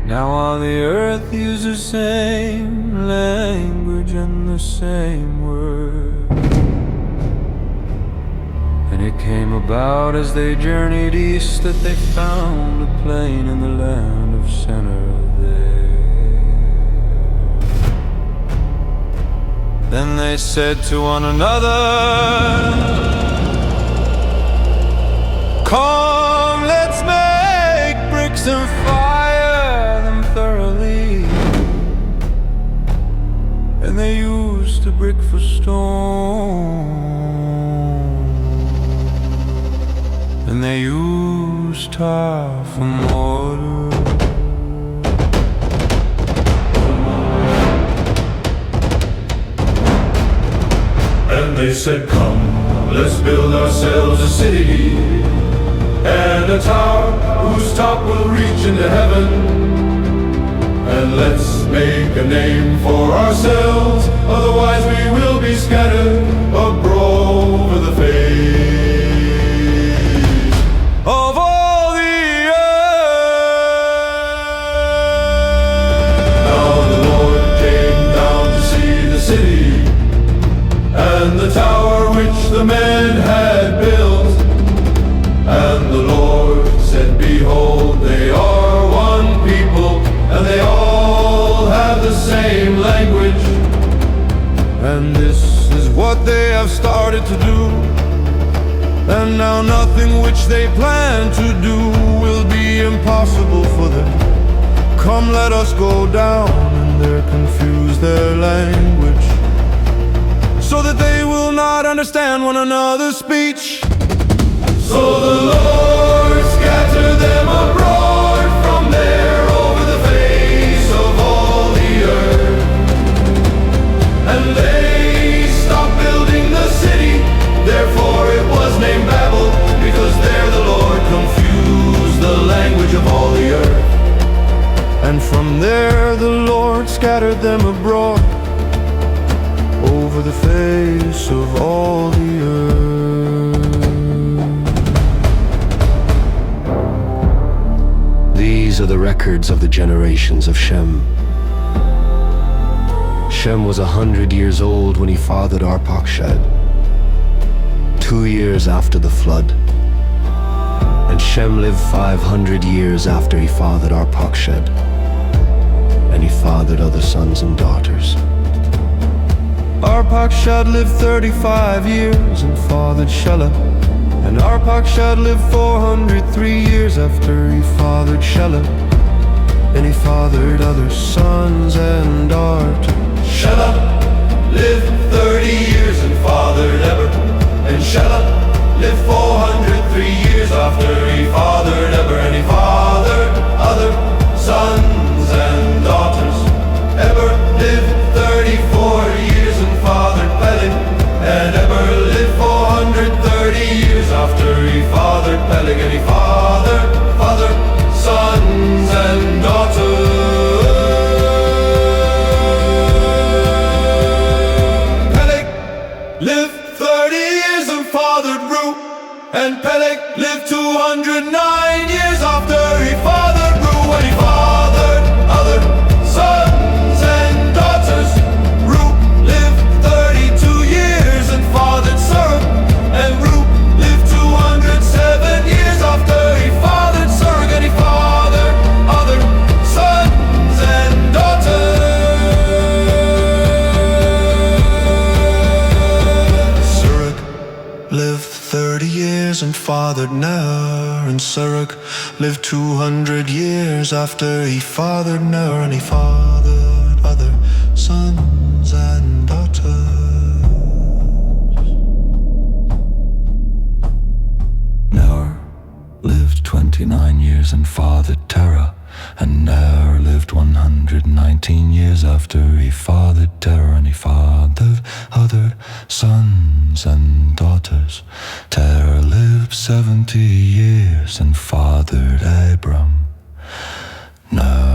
Now on the earth use the same language and the same word. And it came about as they journeyed east that they found a plain in the land of Shinar there. Then they said to one another, "Come, let's make bricks and fire them thoroughly." And they used the brick for stone, and they used tar for mortar. And they said, "Come, let's build ourselves a city, and a tower whose top will reach into heaven. And let's make a name for ourselves, otherwise we will be scattered abroad over the face Of all the earth. Now the Lord came down to see the city and the tower which the men had built. And the Lord said, "Behold, they are one people, and they all have the same language." And this is what they have started to do. And now nothing which they plan to do will be impossible for them. Come, let us go down and there confuse their language, so that they will not understand one another's speech. So the Lord scattered them abroad from there over the face of all the earth. And they stopped building the city, therefore it was named Babel, because there the Lord confused the language of all the earth. And from there the Lord scattered them abroad over the face of all the earth. These are the records of the generations of Shem. Shem was 100 years old when he fathered Arpachshad, 2 years after the flood. And Shem lived 500 years after he fathered Arpachshad, and he fathered other sons and daughters. Arpachshad lived 35 years and fathered Shelah. And Arpachshad lived 403 years after he fathered Shelah. And he fathered other sons and daughters. Shelah lived 30 years and fathered Eber. And Shelah lived 403 years after he fathered Eber. And he fathered other sons and daughters. Eber lived 34 years and fathered Peleg. And Eber lived 430 years after he fathered Peleg. And he fathered sons and daughters. Peleg lived 30 years and fathered Ru. And Peleg lived 209 years after he fathered Ru. And he fathered other sons and daughters. Ru lived 32 years and fathered Serug. And Ru lived 207 years after he fathered Serug. And he fathered other sons and daughters. Serug lived 30 years and fathered Ner. And Serug lived 200 years after he fathered Ner. And he fathered other sons and daughters. Ner lived 29 years and fathered Terah. And Ner lived 119 years after he fathered Terah. And he fathered other sons and daughters. Terah lived 70 years and fathered Abram. Ner